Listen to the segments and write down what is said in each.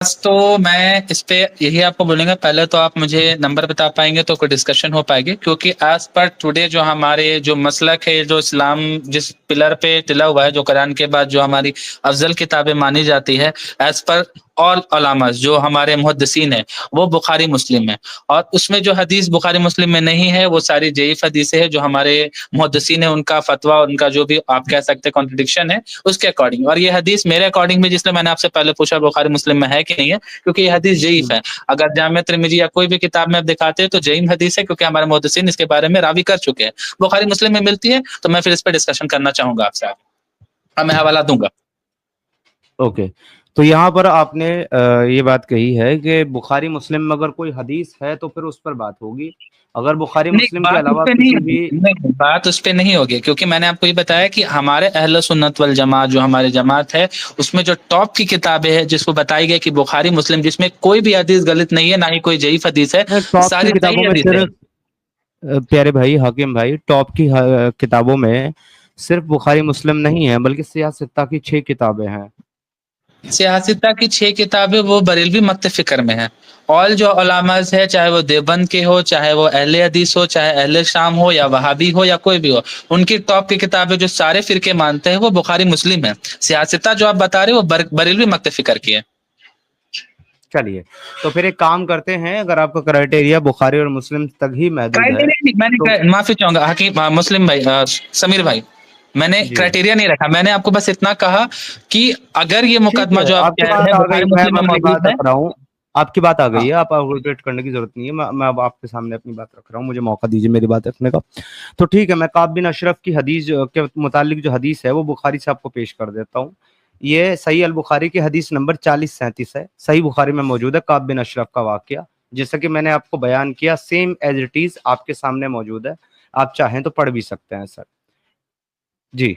तो मैं इस पे यही आपको बोलूंगा, पहले तो आप मुझे नंबर बता पाएंगे तो कोई डिस्कशन हो पाएगी, क्योंकि एज पर टुडे जो हमारे जो मसलक है, जो इस्लाम जिस पिलर पे टिला हुआ है, जो कुरान के बाद जो हमारी अफजल किताबें मानी जाती है एज पर ऑल उलमास, जो हमारे मुहद्दिसीन है, वो बुखारी मुस्लिम है। और उसमें जो हदीस बुखारी मुस्लिम में नहीं है वो सारी जईफ हदीसें हैं, जो हमारे मुहद्दिसीन है उनका फतवा, उनका जो भी आप कह सकते हैं कॉन्ट्रडिक्शन है उसके अकॉर्डिंग। और ये हदीस मेरे अकॉर्डिंग भी, जिसलिए मैंने आपसे पहले पूछा बुखारी मुस्लिम में है कि नहीं है, क्योंकि ये हदीस जईफ है। अगर जामिया तिर्मिजी या कोई भी किताब में आप दिखाते हैं तो जईफ हदीस है, क्योंकि हमारे मुहद्दिसीन इसके बारे में रावी कर चुके हैं। बुखारी मुस्लिम में मिलती है तो मैं फिर इस पर डिस्कशन करना चाहूंगा आपसे आगे। हाँ, मैं हवाला दूंगा। ओके, तो यहाँ पर आपने ये बात कही है कि बुखारी मुस्लिम में अगर कोई हदीस है तो फिर उस पर बात होगी। अगर बुखारी नहीं, मुस्लिम के बात उस अलावा पे नहीं किसी होगी। भी नहीं, बात उस पे नहीं होगी, क्योंकि मैंने आपको ये बताया कि हमारे अहले सुन्नत वल जमात, जो हमारे जमात है, उसमें जो टॉप की किताबें हैं जिसको बताई गई कि बुखारी मुस्लिम, जिसमें कोई भी हदीस गलत नहीं है, ना ही कोई जईफ हदीस है, टॉप की सारी किताबों सही में हदीस है। सिर्फ प्यारे भाई हाकिम भाई, टॉप की किताबों में सिर्फ बुखारी मुस्लिम नहीं है, बल्कि सियासत्ता की 6 किताबें हैं। सियासता की 6 किताबें वो बरेलवी मत फिक्र में है। ऑल जो उलामाज है, चाहे वो देवबंद के हो, चाहे वो अहले हदीस हो, चाहे अहले शाम हो, या वहाबी हो, या कोई भी हो, उनकी टॉप की किताबें जो सारे फिरके मानते हैं वो बुखारी मुस्लिम है। सियासता जो आप बता रहे हो वो बरेलवी मत फिक्र की है। चलिए, तो फिर एक काम करते हैं, अगर आपका क्राइटेरिया बुखारी और मुस्लिम तक ही महदूद है क्राइटेरिया नहीं, तो मैंने माफी चाहूंगा हकीम मुस्लिम भाई, समीर भाई, मैंने जी क्राइटेरिया नहीं रखा। मैंने आपको बस इतना कहा कि अगर ये ठीक मुकदमा है, जो आप आपकी कह रहे बात हैं आ गई, बुखारी मैं मुस्लिम में अपनी बात मौजूद है। रख रहा हूँ। आपकी बात आ गई हाँ, है, आप आर्गुमेंट करने की जरूरत नहीं है। मैं अब आपके सामने अपनी बात रख रहा हूँ, मुझे मौका दीजिए मेरी बात रखने का। तो ठीक है, मैं काब बिन अशरफ की हदीस के मुतालिक जो हदीस है वो बुखारी से आपको पेश कर देता हूँ। ये सही अल बुखारी की हदीस नंबर 4037 है, सही बुखारी में मौजूद है काब बिन अशरफ का वाकया। जैसा कि मैंने आपको बयान किया, सेम एज इट इज आपके सामने मौजूद है। आप चाहें तो पढ़ भी सकते हैं सर। जी,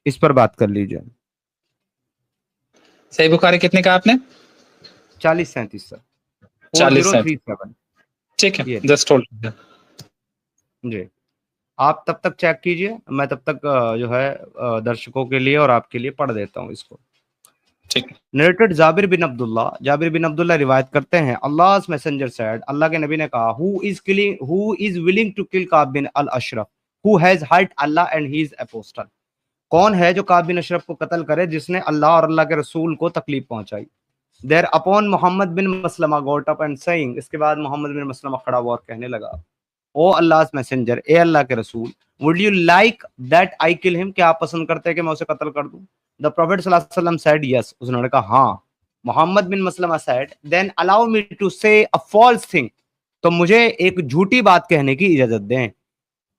इस पर बात कर लीजिए। सही बुखारी कितने का आपने? 4037 सर, 40 है। 4037। ठीक है, ये जस्ट होल्ड। जी, आप तब तक चेक कीजिए, मैं तब तक जो है दर्शकों के लिए और आपके लिए पढ़ देता हूँ इसको। ठीक है। नरेटेड जाबिर बिन अब्दुल्ला रिवायत करते हैं, अल्लाह मैसेंजर सेड, अल्लाह के नबी ने कहा, who is willing to kill Kaab bin al Ashraf who has hurt Allah and he is apostle. कौन है जो काब बिन अशरफ को कत्ल करे जिसने अल्लाह और अल्लाह के रसूल को तकलीफ पहुंचाई। Thereupon Muhammad bin Maslama got up and saying, इसके बाद मोहम्मद बिन मसलमा खड़ा हुआ और कहने लगा, ओ अल्लाह मैसेंजर, ए अल्लाह के रसूल, would you like that I kill him, क्या आप पसंद करते हैं कि मैं उसे कत्ल कर दूं। द प्रोफेट सल्लल्लाहु अलैहि वसल्लम सेड यस, उसने कहा हाँ। Muhammad bin Maslama said, then allow me to say a false thing, तो मुझे एक झूठी बात कहने की इजाजत दें।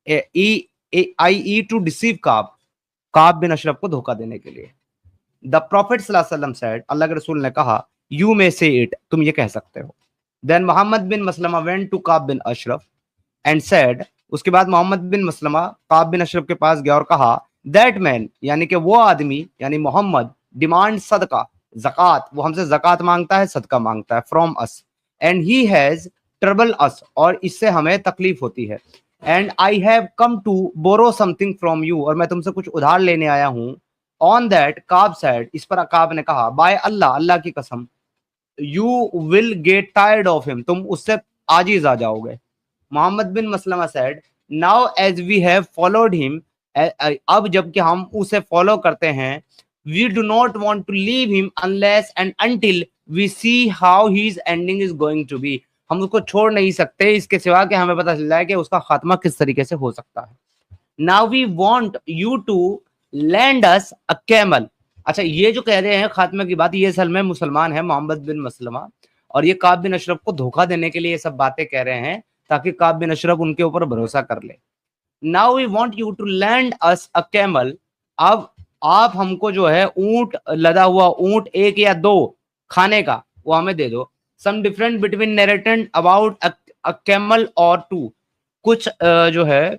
आई ई to deceive carb bin Ashraf को धोखा देने के लिए। द प्रोफेट सल्लल्लाहु अलैहि वसल्लम सेड, अल्लाह के रसूल ने कहा, यू मे से इट, तुम ये कह सकते हो। Then Muhammad bin Maslama went to Kaab bin Ashraf and said, उसके बाद मोहम्मद बिन मसलमा काब बिन अशरफ के पास गया और कहा, दैट मैन, यानी कि वो आदमी, यानी मोहम्मद, डिमांड सदका, जक़ात, वो हमसे जक़ात मांगता है, सदका मांगता है, from us, and he has trouble us, और इससे हमें तकलीफ होती है। And I have come to borrow something from you, और मैं तुमसे कुछ उधार लेने आया हूँ। ऑन दैट काब सेड, इस पर काब ने कहा, बाय अल्लाह, अल्लाह की कसम, you will get tired of him, तुम उससे आजीज आ जाओगे। Muhammad bin Maslama said, now as we have followed him, अब जबकि हम उसे फॉलो करते हैं, we do not want to leave him unless and until we see how his ending is going to be, हम उसको छोड़ नहीं सकते इसके सिवा कि हमें पता चल जाए कि उसका खात्मा किस तरीके से हो सकता है। Now we want you to lend us a camel, अच्छा ये जो कह रहे हैं खात्मे की बात, ये असल में मुसलमान है मोहम्मद बिन मसलमा, और ये काब बिन अशरफ को धोखा देने के लिए ये सब बातें कह रहे हैं ताकि काब बिन अशरफ उनके ऊपर भरोसा कर ले। Now we want you to lend us a camel, अब आप हमको जो है ऊंट, लदा हुआ ऊंट, एक या दो खाने का, वो हमें दे दो। Some different between narrated about a camel और टू, कुछ जो है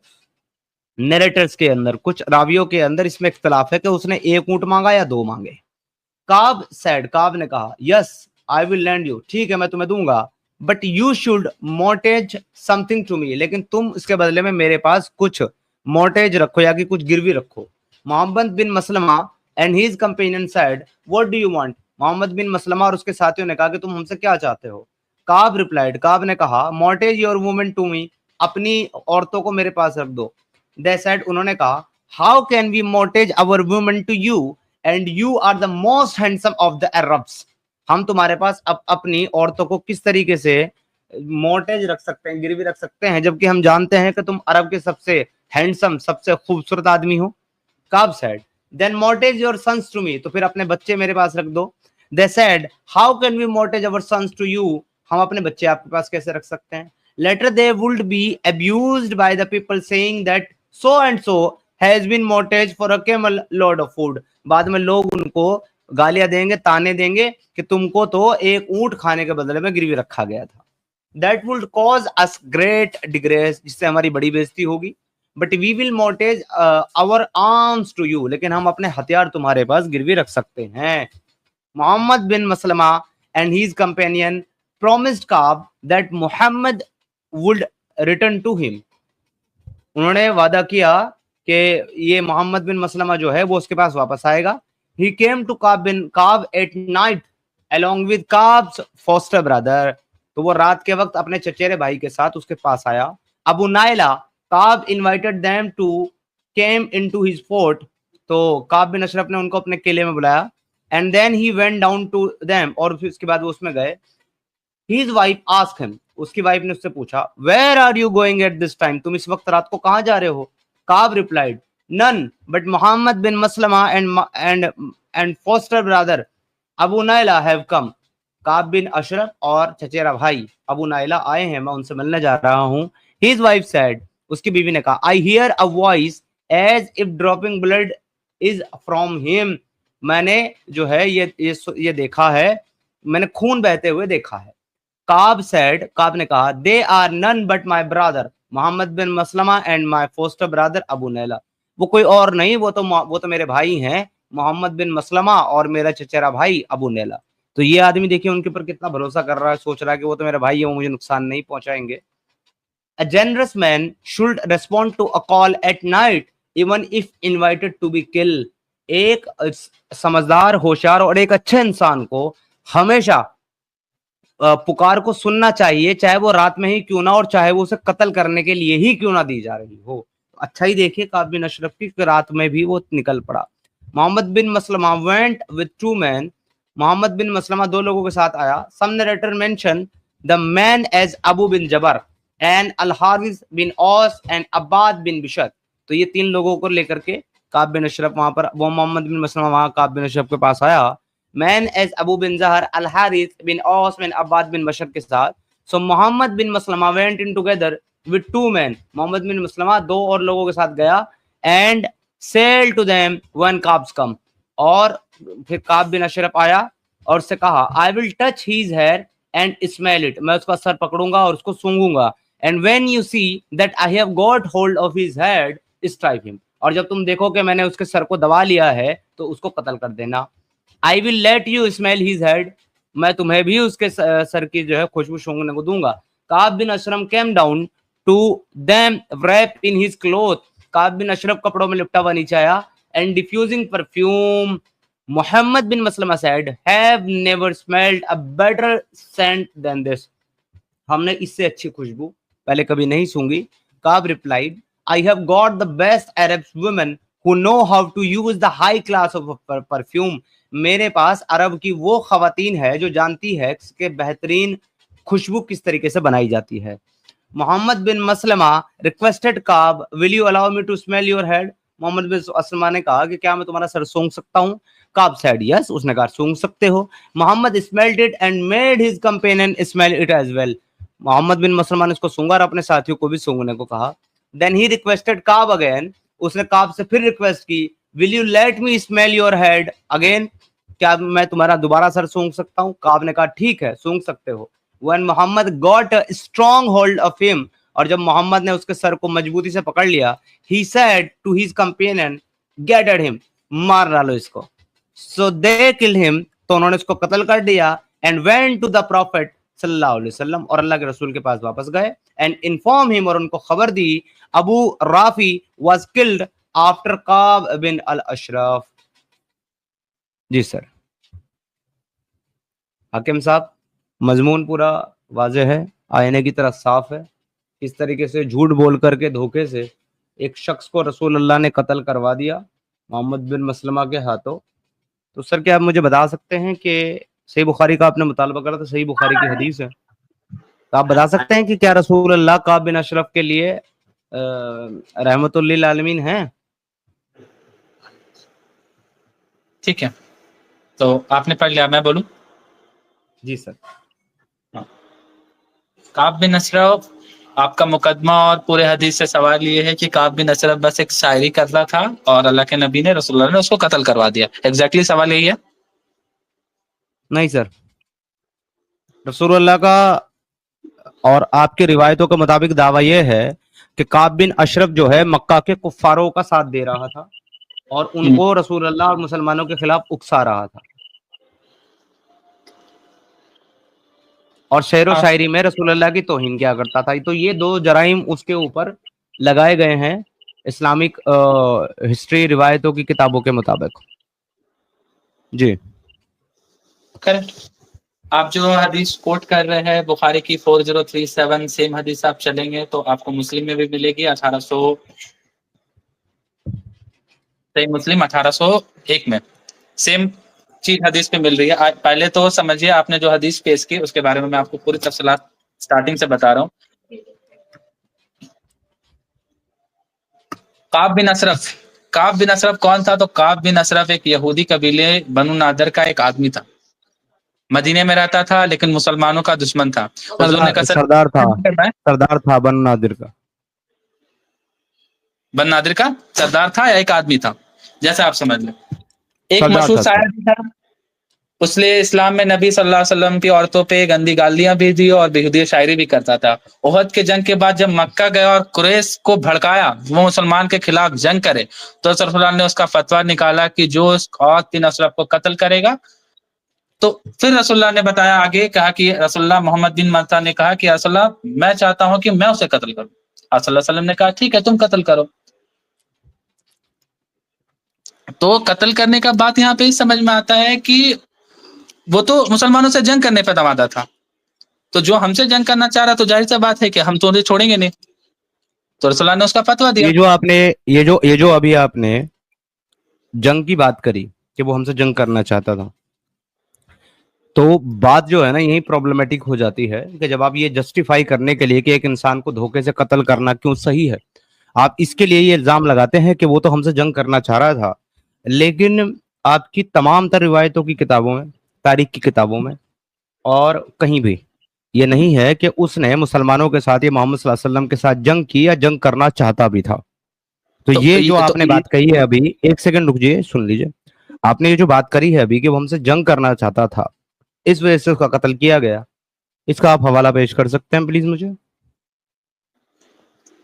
नरेटर्स के अंदर, कुछ रावियों के अंदर इसमें इख्तलाफ है कि उसने एक ऊंट मांगा या दो मांगे। काब सेड, काब ने कहा, yes I will lend you, ठीक है मैं तुम्हें दूंगा, but you should mortgage something to me, लेकिन तुम इसके बदले में मेरे पास कुछ मोर्टेज रखो, या कि कुछ गिरवी रखो। Muhammad bin Maslama and his companion said, what do you want, Muhammad bin Maslama और उसके साथियों ने कहा कि तुम हमसे क्या चाहते हो? काब रिप्लाइड, काब ने कहा, mortgage your women to me, अपनी औरतों को मेरे पास रख दो। दे सेड, उन्होंने कहा, how can we mortgage our women to you and you are the most handsome of the Arabs. हम तुम्हारे पास अपनी औरतों को किस तरीके से मॉर्टेज रख सकते हैं, गिरवी रख सकते हैं, जबकि हम जानते हैं कि तुम अरब के सबसे हैंडसम, सबसे खूबसूरत आदमी हो। Kaab said, then mortgage your sons to me, तो फिर अपने बच्चे मेरे पास रख दो। They said, how can we mortgage our sons to you, हम अपने बच्चे आपके पास कैसे रख सकते हैं? Later they would be abused by the people saying that so and so has been mortgage for a camel load of food. बाद में लोग उनको गालियां देंगे, ताने देंगे कि तुमको तो एक ऊंट खाने के बदले में गिरवी रखा गया था। That would cause us great disgrace, जिससे हमारी बड़ी बेइज्जती होगी। But we will mortgage our arms to you, लेकिन हम अपने हथियार तुम्हारे पास गिरवी रख सकते हैं। Muhammad bin Maslama and his companion promised Kaab that Muhammad would return to him. उन्होंने वादा किया कि ये मोहम्मद बिन मसलमा जो है वो उसके पास वापस आएगा। He came to Kaab at night along with Kaab's foster brother. तो वो रात के वक्त अपने चचेरे भाई के साथ उसके पास आया। Abu Naila, Kaab invited them to came into his fort. तो काब बिन अशरफ ने उनको अपने किले में बुलाया। And then he went down to them, और फिर उसके बाद वो उसमें गए। His wife asked him, उसकी वाइफ ने उससे पूछा, Where are you going at this time? तुम इस वक्त रात को कहां जा रहे हो? काब replied, None but Muhammad bin Maslama and foster brother Abu Naila have come. Carb bin Ashraf और चचेरा भाई अबू नाइला आए हैं, मैं उनसे मिलने जा रहा हूं। His wife said, उसकी बीवी ने कहा, I hear a voice as if dropping blood is from him. मैंने जो है ये देखा है, मैंने खून बहते हुए देखा है। काब सेड, काब ने कहा, they are none but my brother Muhammad bin Maslama and my foster brother Abu Naila. वो कोई और नहीं, वो तो मेरे भाई हैं, मोहम्मद बिन मसलमा और मेरा चचेरा भाई अबू नैला। तो ये आदमी देखिए उनके ऊपर कितना भरोसा कर रहा है, सोच रहा है कि वो तो मेरा भाई है, वो मुझे नुकसान नहीं पहुंचाएंगे। A generous man should respond to a call at night even if invited to be killed. एक समझदार, होशियार और एक अच्छे इंसान को हमेशा पुकार को सुनना चाहिए, चाहे वो रात में ही क्यों ना और चाहे वो उसे कत्ल करने के लिए ही क्यों ना दी जा रही हो। अच्छा ही देखिए काब बिन अशरफ की, रात में भी वो निकल पड़ा। Muhammad bin Maslama went with two man, Muhammad bin Maslama दो लोगों के साथ आया। Some narrator mention the man as Abu bin Jabr and al Harith bin Aus and Abbad bin Bishr. तो ये तीन लोगों को लेकर के काब बिन अशरफ वहां पर, वो मोहम्मद बिन मसलमा वहां काब बिन अशरफ के पास आया। मैन एज अबू बिन जहर, अल हारिस बिन औस बिन अब्बाद बिन बशर के साथ। So Muhammad bin Maslama went in together with two man, Muhammad bin Maslama दो और लोगों के साथ गया। And said to them when Kaab's come, और फिर काब बिन अशरफ आया और उससे कहा, I will touch his hair and smell it, मैं उसका सर पकड़ूंगा और उसको सूंघूंगा। And when you see that I have got hold of his head strike him, और जब तुम देखो कि मैंने उसके सर को दबा लिया है तो उसको कत्ल कर देना। I will let you smell his head, मैं तुम्हें भी उसके सर की जो है खुशबू सूंघने को दूंगा। Kaab bin Ashraf came down to them wrap in his cloth, Kaab bin Ashraf कपड़ों में लिपटा हुआ नीचे आया। And diffusing perfume, Muhammad bin Maslama said, have never smelled a better scent than this, हमने इससे अच्छी खुशबू पहले कभी नहीं सूंघी। Kaab replied, I have got the best Arab women who know how to use the high class of perfume, मेरे पास अरब की वो खवातीन है जो जानती है कि बेहतरीन खुशबू किस तरीके से बनाई जाती है। Muhammad bin Maslama requested Kaab, will you allow me to smell your head, Muhammad bin Maslama ने कहा कि क्या मैं तुम्हारा सर सूंघ सकता हूँ? काब सेड यस, उसने कहा सूंघ सकते हो। Muhammad smelled it and made his companion smell it as well, Muhammad bin Maslama ने इसको सूंघा और अपने साथियों को भी सूंघने को कहा। देन ही रिक्वेस्टेड काब अगेन, उसने काब से फिर रिक्वेस्ट की, will you let me smell your head again, क्या मैं तुम्हारा दोबारा सर सूंघ सकता हूँ? काब ने कहा ठीक है, सूंघ सकते हो। When Muhammad got a strong hold of him, और जब मोहम्मद ने उसके सर को मजबूती से पकड़ लिया, he said to his companion, get at him, मार डालो इसको। So they killed him, तो उन्होंने इसको कत्ल कर दिया। And went to the Prophet सल्लल्लाहु अलैहि वसल्लम, और अल्लाह के रसूल के पास वापस गए। And inform him, और उनको खबर दी, Abu Rafi was killed after Kaab bin al Ashraf. जी सर। हाकिम साहब, मजमून पूरा वाज़ेह है, आईने की तरह साफ है। इस तरीके से झूठ बोल करके धोखे से एक शख्स को रसूल अल्लाह ने कत्ल करवा दिया मोहम्मद बिन मसलमा के हाथों। तो सर क्या आप मुझे बता सकते हैं कि सही बुखारी का आपने मुतालबा करा, तो सही बुखारी की हदीस है, तो आप बता सकते हैं कि क्या रसूल अल्लाह काब बिन अशरफ के लिए रहमतुल लिल आलमीन है? ठीक है, तो आपने पढ़ लिया, मैं बोलूं? जी सर। काब बिन अशरफ, आपका मुकदमा और पूरे हदीस से सवाल ये है कि काब बिन अशरफ बस एक शायरी कर रहा था और अल्लाह के नबी ने, रसूलुल्लाह ने उसको कत्ल करवा दिया। एग्जैक्टली सवाल यही है? नहीं सर, रसूल अल्लाह का और आपकी रिवायतों के मुताबिक दावा यह है कि काब बिन अशरफ जो है मक्का के कुफ्फारों का साथ दे रहा था और उनको रसूल अल्लाह और मुसलमानों के खिलाफ उकसा रहा था और शेर व शायरी में रसूल अल्लाह की तौहीन किया करता था। तो ये दो जराइम उसके ऊपर लगाए गए हैं इस्लामिक हिस्ट्री रिवायतों की किताबों के मुताबिक। जी करेक्ट। आप जो हदीस कोट कर रहे हैं बुखारी की 4037, सेम हदीस आप चलेंगे तो आपको मुस्लिम में भी मिलेगी 1800, सही मुस्लिम 1801 में सेम चीज हदीस पे मिल रही है। पहले तो समझिए, आपने जो हदीस पेश की उसके बारे में मैं आपको पूरी तफसीलात स्टार्टिंग से बता रहा हूँ। काब बिन अशरफ, काब बिन अशरफ कौन था? तो काब बिन अशरफ एक यहूदी कबीले बनु नादर का एक आदमी था, मदीने में रहता था लेकिन मुसलमानों का दुश्मन था। हुजूर ने कसम सरदार था, सरदार था बनु नादिर का। बनु नादिर का सरदार था या एक आदमी था, जैसे आप समझ लें। एक सरदार मशहूर था। शायर भी था, उसने इस्लाम में नबी सल्लल्लाहु अलैहि वसल्लम की औरतों पे गंदी गालियां भी दी और बेहुदी शायरी भी करता था। ओहद के जंग के बाद जब मक्का गया और कुरैश को भड़काया वो मुसलमान के खिलाफ जंग करे, तो रसूलुल्लाह ने उसका फतवा निकाला कि जो उस औरत बिन अशरफ को कत्ल करेगा। तो फिर रसूलुल्लाह ने बताया आगे, कहा कि रसूलुल्लाह मोहम्मद बिन मता ने कहा कि रसूलुल्लाह मैं चाहता हूं कि मैं उसे कत्ल करूं। आप सल्लल्लाहु अलैहि वसल्लम ने कहा ठीक है तुम कत्ल करो। तो कत्ल करने का बात यहाँ पे ही समझ में आता है कि वो तो मुसलमानों से जंग करने पर दमादा था, तो जो हमसे जंग करना चाह रहा तो जाहिर सी बात है कि हम तो उन्हें छोड़ेंगे नहीं। तो रसूलुल्लाह ने उसका फतवा दिया। ये जो अभी आपने जंग की बात करी कि वो हमसे जंग करना चाहता था, तो बात जो है ना यही प्रॉब्लमेटिक हो जाती है कि जब आप ये जस्टिफाई करने के लिए कि एक इंसान को धोखे से कत्ल करना क्यों सही है, आप इसके लिए ये इल्जाम लगाते हैं कि वो तो हमसे जंग करना चाह रहा था, लेकिन आपकी तमाम तर रिवायतों की किताबों में, तारीख की किताबों में और कहीं भी ये नहीं है कि उसने मुसलमानों के साथ या मोहम्मद सल्लल्लाहु अलैहि वसल्लम के साथ जंग की या जंग करना चाहता भी था। तो ये जो आपने बात कही है अभी, एक सेकंड रुकिए, सुन लीजिए। आपने ये जो बात करी है अभी कि वो हमसे जंग करना चाहता था, इस वजह से उसका कत्ल किया गया, इसका आप हवाला पेश कर सकते हैं प्लीज मुझे?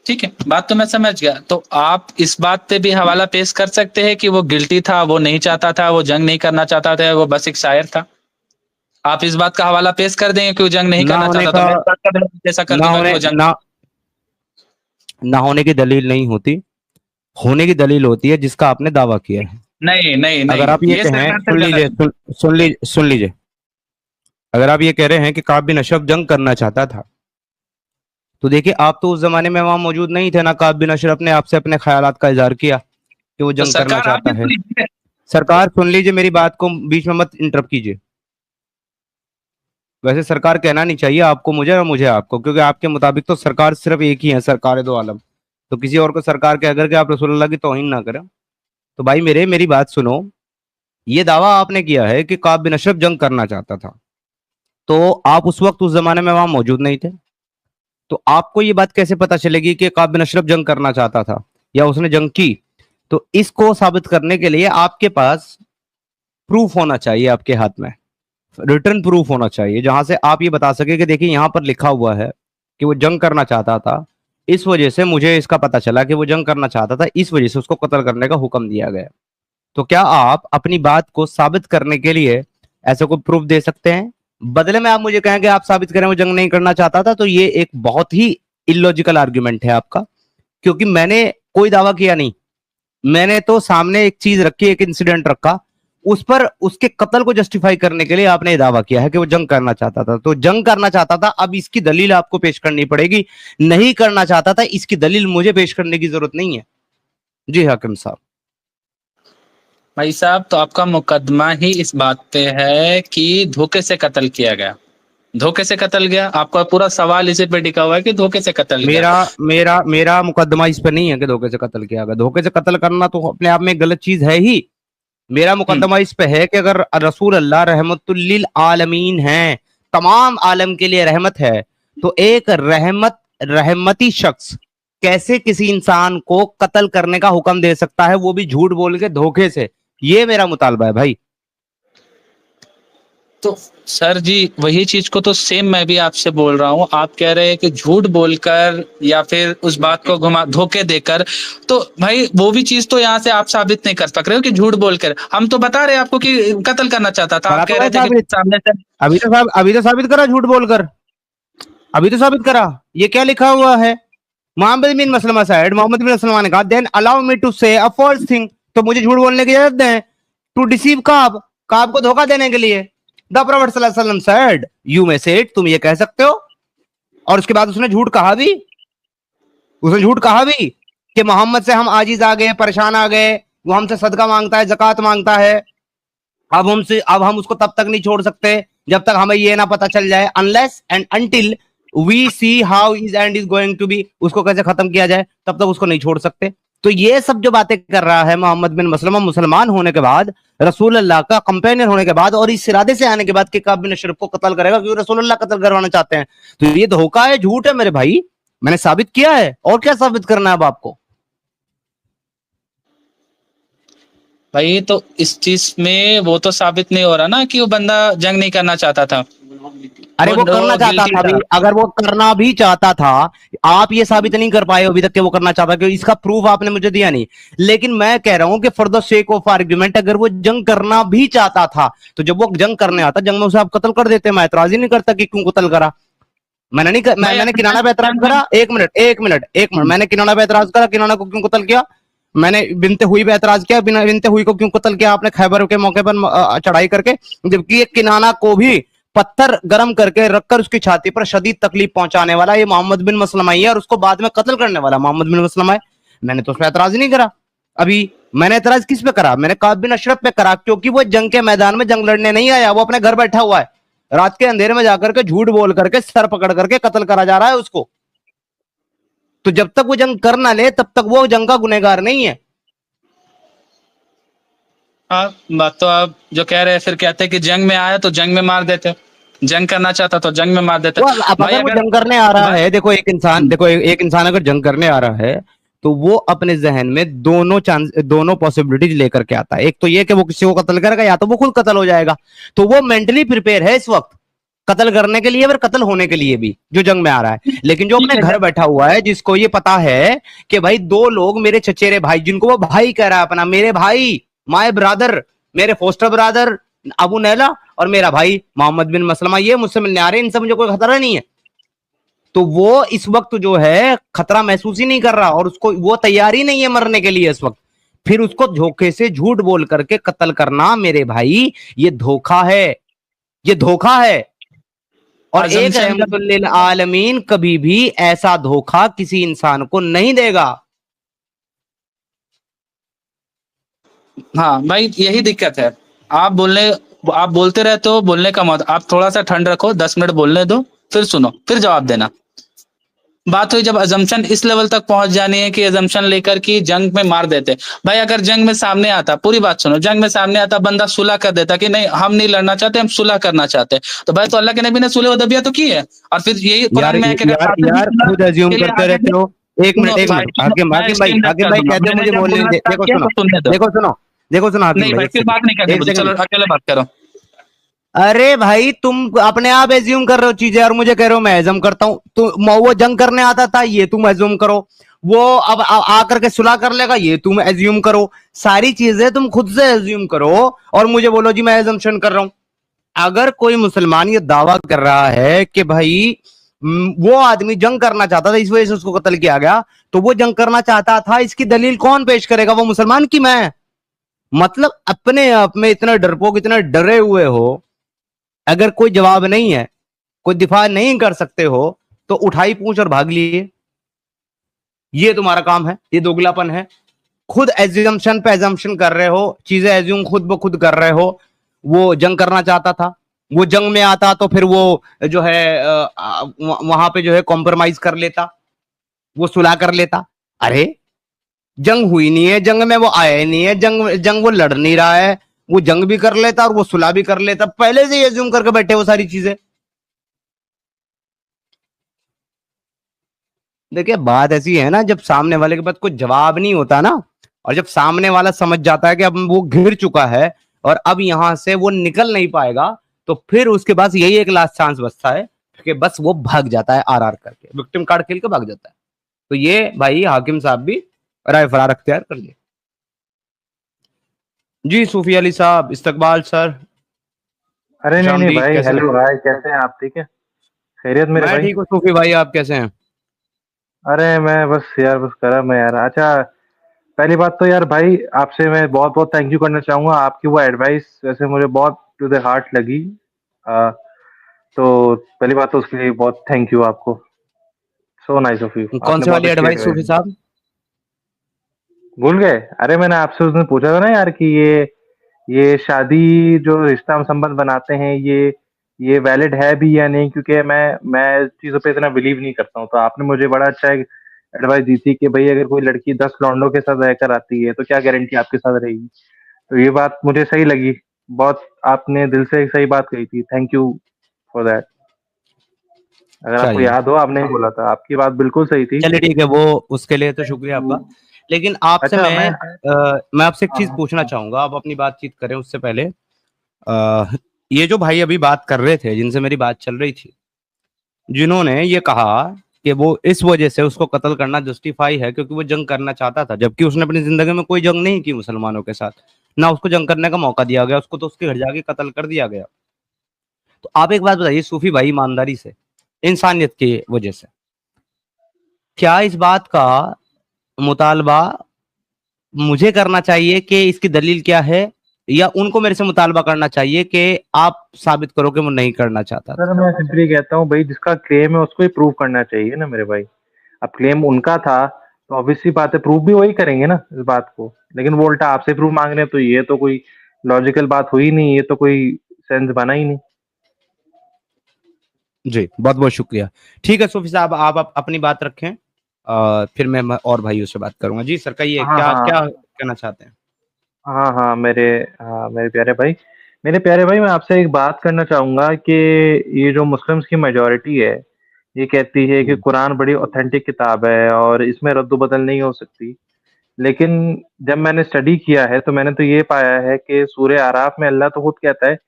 ठीक है, बात तो मैं समझ गया। तो आप इस बात पे भी हवाला पेश कर सकते हैं कि वो गिल्टी था, वो नहीं चाहता था, वो जंग नहीं करना चाहता था, वो बस एक शायर था। आप इस बात का हवाला पेश कर देंगे कि वो जंग नहीं करना चाहता, तो मैं इस बात का ऐसा कर दूंगा कि वो जंग ना होने की दलील नहीं होती, होने की दलील होती है जिसका आपने दावा किया है। नहीं नहीं नहीं, अगर आप ये कहें, सुन लीजिए, अगर आप ये कह रहे हैं कि काब बिन अशरफ जंग करना चाहता था, तो देखिए आप तो उस जमाने में वहां मौजूद नहीं थे ना, काब बिन अशरफ ने आपसे अपने ख्यालात का इजहार किया कि वो जंग करना चाहता है। सरकार सुन लीजिए, मेरी बात को बीच में मत इंटरप्ट कीजिए। वैसे सरकार कहना नहीं चाहिए आपको मुझे और मुझे आपको, क्योंकि आपके मुताबिक तो सरकार सिर्फ एक ही है, सरकार दो आलम। तो किसी और को सरकार कह करके आप रसूलुल्लाह की तौहीन ना करें। तो भाई मेरी बात सुनो, ये दावा आपने किया है कि काब बिन अशरफ जंग करना चाहता था, तो आप उस वक्त उस जमाने में वहां मौजूद नहीं थे, तो आपको ये बात कैसे पता चलेगी कि काब बिन अशरफ जंग करना चाहता था या उसने जंग की? तो इसको साबित करने के लिए आपके पास प्रूफ होना चाहिए, आपके हाथ में रिटर्न प्रूफ होना चाहिए, जहां से आप ये बता सके कि देखिए यहां पर लिखा हुआ है कि वो जंग करना चाहता था, इस वजह से मुझे इसका पता चला कि वो जंग करना चाहता था, इस वजह से उसको कत्ल करने का हुक्म दिया गया। तो क्या आप अपनी बात को साबित करने के लिए ऐसे कोई प्रूफ दे सकते हैं? बदले में आप मुझे कहें कि आप साबित करें वो जंग नहीं करना चाहता था, तो ये एक बहुत ही इलॉजिकल आर्ग्यूमेंट है आपका, क्योंकि मैंने कोई दावा किया नहीं, मैंने तो सामने एक चीज रखी, एक इंसिडेंट रखा, उस पर उसके कत्ल को जस्टिफाई करने के लिए आपने ये दावा किया है कि वो जंग करना चाहता था। तो जंग करना चाहता था, अब इसकी दलील आपको पेश करनी पड़ेगी। नहीं करना चाहता था, इसकी दलील मुझे पेश करने की जरूरत नहीं है। जी हाकिम साहब। भाई साहब, तो आपका मुकदमा ही इस बात पे है कि धोखे से कत्ल किया गया, धोखे से कत्ल गया। आपका पूरा सवाल इसी पे टिका हुआ है कि धोखे से कत्ल गया। मेरा मेरा मेरा मुकदमा इस पर नहीं है कि धोखे से कत्ल किया गया। धोखे से कत्ल करना तो अपने आप में एक गलत चीज है ही। मेरा मुकदमा इस पे है कि अगर रसूल अल्लाह रहमतुल लिल आलमीन हैं, तमाम आलम के लिए रहमत है, तो एक रहमती शख्स कैसे किसी इंसान को कत्ल करने का हुक्म दे सकता है, वो भी झूठ बोल के, धोखे से। ये मेरा मुतालबा है भाई। तो सर जी, वही चीज को तो सेम मैं भी आपसे बोल रहा हूँ। आप कह रहे हैं कि झूठ बोलकर या फिर उस बात को घुमा धोखे देकर, तो भाई वो भी चीज तो यहाँ से आप साबित नहीं कर सक रहे हो कि झूठ बोलकर। हम तो बता रहे हैं आपको कि कत्ल करना चाहता था, आप कह रहे थे कि सामने से। अभी तो साबित करा झूठ बोलकर, अभी तो साबित करा। ये क्या लिखा हुआ है? Muhammad bin मसलमा side, Mohammad bin Maslama ने कहा, then allow me to say a false thing, तो मुझे झूठ बोलने की इजाजत दें, टू डिसीव काब, काब को धोखा देने के लिए। द प्रॉफेट सल्लल्लाहु अलैहि वसल्लम सेड, यू मे से इट, तुम ये कह सकते हो। और उसके बाद उसने झूठ कहा भी, उसने झूठ कहा भी कि मोहम्मद से हम आजिज आ गए, परेशान आ गए, वो हमसे सदका मांगता है, ज़कात मांगता है, अब हम उसको तब तक नहीं छोड़ सकते जब तक हमें ये ना पता चल जाए, unless and until we see how his end is going to be, उसको कैसे खत्म किया जाए, तब तक उसको नहीं छोड़ सकते। तो ये सब जो बातें कर रहा है मोहम्मद बिन मसलमा, मुसलमान होने के बाद, रसूल अल्लाह का कंपेनियन होने के बाद, और इस इरादे से आने के बाद कि काब बिन अशरफ को कत्ल करेगा क्योंकि रसूल अल्लाह कत्ल करवाना चाहते हैं, तो ये धोखा है, झूठ है मेरे भाई। मैंने साबित किया है, और क्या साबित करना है अब आपको? भाई तो इस चीज में वो तो साबित नहीं हो रहा ना कि वो बंदा जंग नहीं करना चाहता था। अरे वो करना चाहता था भी, अगर वो करना भी चाहता था, आप ये साबित नहीं कर पाए अभी तक कि वो करना चाहता, क्योंकि इसका प्रूफ आपने मुझे दिया नहीं। लेकिन मैं कह रहा हूं कि for the sake of argument, अगर वो जंग करना भी चाहता था, तो जब वो जंग करने आता, जंग में उसे आप कत्ल कर देते। मैं एतराज ही नहीं करता कि क्यों कत्ल करा। मैंने किनाना पे एतराज करा। एक मिनट, मैंने किनाना पे एतराज करा, किनाना को क्यों कत्ल किया? मैंने बिनते हुई पे एतराज किया, बिना बिनते हुई को क्यों कत्ल किया आपने खैबर के मौके पर चढ़ाई करके, जबकि एक किनाना को भी पत्थर गर्म करके रखकर उसकी छाती पर शदीद तकलीफ पहुंचाने वाला ये मोहम्मद बिन मसलमा ही है, और उसको बाद में कत्ल करने वाला मोहम्मद बिन मसलमा है। मैंने तो उस पर एतराज नहीं करा। अभी मैंने एतराज किस पे करा? मैंने काब बिन अशरफ पे करा, क्योंकि वो जंग के मैदान में जंग लड़ने नहीं आया, वो अपने घर बैठा हुआ है, रात के अंधेरे में जाकर के झूठ बोल करके सर पकड़ करके कत्ल करा जा रहा है उसको। तो जब तक वो जंग कर ना ले, तब तक वो जंग का गुनहगार नहीं है। हाँ, बात तो आप जो कह रहे हैं, फिर कहते हैं कि जंग में आया तो जंग में मार देते, जंग करना चाहता तो जंग में मार देते। अगर वो जंग करने आ रहा है, देखो एक इंसान अगर जंग करने आ रहा है, तो वो अपने जहन में दोनों पॉसिबिलिटीज लेकर के आता है। एक तो ये कि वो किसी को कत्ल करेगा, या तो वो खुद कत्ल हो जाएगा। तो वो मेंटली प्रिपेयर है इस वक्त कत्ल करने के लिए और कत्ल होने के लिए भी, जो जंग में आ रहा है। लेकिन जो अपने घर बैठा हुआ है, जिसको ये पता है कि भाई दो लोग मेरे चचेरे भाई, जिनको वो भाई कह रहा है अपना, मेरे भाई, माय ब्रदर, मेरे फोस्टर ब्रदर अबू नैला, और मेरा भाई मोहम्मद बिन मसलमा, ये मुझसे मिलने आ रहे हैं, इनसे मुझे कोई खतरा नहीं है। तो वो इस वक्त जो है खतरा महसूस ही नहीं कर रहा, और उसको वो तैयार ही नहीं है मरने के लिए इस वक्त। फिर उसको धोखे से झूठ बोल करके कत्ल करना मेरे भाई, ये धोखा है, ये धोखा है। और एक रहमतुल लिल आलमीन कभी भी ऐसा धोखा किसी इंसान को नहीं देगा। हाँ भाई, यही दिक्कत है। आप बोलते रहते हो, बोलने का मत, आप थोड़ा सा ठंड रखो, 10 मिनट बोलने दो, फिर सुनो, फिर जवाब देना। बात हुई जब अजम्पशन इस लेवल तक पहुंच जानी है कि अजम्पशन लेकर कि जंग में मार देते। भाई अगर जंग में सामने आता, पूरी बात सुनो, जंग में सामने आता बंदा सुलह कर देता कि नहीं हम नहीं लड़ना चाहते, हम सुलह करना चाहते, तो भाई तो अल्लाह के नबी ने सुलह हुदैबिया तो की है। और फिर यही कुरान में है कि यार खुद अज्यूम करते रहते हो। एक मिनट हाकिम भाई कहते हो मुझे बोलने दे। देखो सुनो हाकिम भाई, फिर बात नहीं करनी, चलो अकेले बात करो। अरे भाई तुम अपने आप एज्यूम कर रहे हो चीजें, और मुझे कह रहे हो मैं एज्यूम करता हूं। तो वो जंग करने आता था, ये तुम एज्यूम करो। वो अब आकर के सुलह कर लेगा, ये तुम एज्यूम करो। सारी चीजें तुम खुद से एज्यूम करो और मुझे बोलो जी मैं एजम्पशन कर रहा हूं। अगर कोई मुसलमान ये दावा कर रहा है कि भाई वो आदमी जंग करना चाहता था, इस वजह से उसको कत्ल किया गया, तो वो जंग करना चाहता था, इसकी दलील कौन पेश करेगा? वो मुसलमान की मैं? मतलब अपने आप में इतना डरपोक, इतना डरे हुए हो, अगर कोई जवाब नहीं है, कोई दिफा नहीं कर सकते हो, तो उठाई पूंछ और भाग लिए। ये तुम्हारा काम है, ये दोगलापन है। खुद एज्यूम्शन पे एजम्पशन कर रहे हो, चीजें एज्यूम खुद ब खुद कर रहे हो। वो जंग करना चाहता था, वो जंग में आता तो फिर वो जो है वहां पे जो है कॉम्प्रोमाइज कर लेता, वो सुलह कर लेता। अरे जंग हुई नहीं है, जंग में वो आया ही नहीं है, जंग जंग वो लड़ नहीं रहा है, वो जंग भी कर लेता और वो सुलह भी कर लेता, पहले से ही एज्यूम करके बैठे वो सारी चीजें। देखिए बात ऐसी है ना, जब सामने वाले के पास कोई जवाब नहीं होता ना, और जब सामने वाला समझ जाता है कि अब वो घिर चुका है और अब यहां से वो निकल नहीं पाएगा, तो फिर उसके पास यही एक लास्ट चांस बचता है कि बस वो भाग जाता है, आर करके विक्टिम कार्ड खेल के भाग जाता है। तो ये भाई हाकिम साहब भी राय फरार अख्तियार कर लिए। जी सूफी अली साहब, इस्तकबाल सर। अरे नहीं नहीं खुशामदीद, भाई, कैसे हेलो हैं? भाई, कैसे हैं आप? ठीक है, खैरियत मेरे मैं भाई। ठीक हूँ सूफी भाई, आप कैसे हैं? अरे मैं बस यार, बस करा मैं यार। अच्छा, पहली बात तो यार भाई, आपसे मैं बहुत बहुत थैंक यू करना चाहूंगा। आपकी वो एडवाइस वैसे मुझे बहुत टू द हार्ट लगी। आ, तो पहली बात तो उसके लिए बहुत थैंक यू आपको। सो नाइस ऑफ यू, कौन आपने से बहुत वाली अच्छी एडवाइस एडवाइस सूफी दी। साहब? भूल गए? अरे मैंने आपसे उस दिन पूछा था ना यार कि ये शादी जो रिश्ता हम संबंध बनाते हैं, ये वैलिड है भी या नहीं, क्योंकि मैं चीजों पे इतना बिलीव नहीं करता हूँ। तो आपने मुझे बड़ा अच्छा एक एडवाइस दी थी कि भाई अगर कोई लड़की 10 लौंडों के साथ रहकर आती है तो क्या गारंटी आपके साथ रहेगी। तो ये बात मुझे सही लगी बहुत। आपने दिल से सही बात कही थी, थैंक यू फॉर दैट। अगर आपको चलिए याद हो, आपने ही बोला था, आपकी बात बिल्कुल सही थी। चलिए ठीक है, वो उसके लिए तो शुक्रिया आपका। लेकिन आपसे अच्छा मैं आपसे एक हाँ चीज हाँ पूछना चाहूंगा, आप अपनी बातचीत करें उससे पहले। अ, ये जो भाई अभी बात कर रहे थे, जिनसे मेरी बात चल रही थी, जिन्होंने ये कहा कि वो इस वजह से उसको कत्ल करना जस्टिफाई है क्योंकि वो जंग करना चाहता था, जबकि उसने अपनी जिंदगी में कोई जंग नहीं की मुसलमानों के साथ, ना उसको जंग करने का मौका दिया गया, उसको तो उसके घर जाके कत्ल कर दिया गया। तो आप एक बात बताइए सूफी भाई, ईमानदारी से, इंसानियत की वजह से, क्या इस बात का मुतालबा मुझे करना चाहिए कि इसकी दलील क्या है, या उनको मेरे से मुतालबा करना चाहिए कि आप साबित करो कि वो नहीं करना चाहता सर, था? मैं सिंपली कहता हूँ भाई, जिसका क्लेम है उसको ही प्रूव करना चाहिए ना मेरे भाई। अब क्लेम उनका था तो ऑब्वियसली बात है, प्रूव भी वही करेंगे ना इस बात को। लेकिन वो उल्टा आपसे प्रूव मांग रहे हैं, तो ये तो कोई लॉजिकल बात हुई नहीं, ये तो कोई सेंस बना ही नहीं। जी बहुत बहुत शुक्रिया। ठीक है सूफी साहब, आप अपनी बात रखें, फिर मैं और भाइयों से बात करूंगा। जी सर, कहिए हाँ क्या हाँ क्या कहना चाहते हैं? हाँ हाँ मेरे प्यारे भाई, मेरे प्यारे भाई, मैं आपसे एक बात करना चाहूंगा कि ये जो मुस्लिम्स की मेजोरिटी है, ये कहती है कि हम्म, कुरान बड़ी ऑथेंटिक किताब है और इसमें रद्द बदल नहीं हो सकती। लेकिन जब मैंने स्टडी किया है तो मैंने तो ये पाया है कि सूरह आराफ में अल्लाह तो खुद कहता है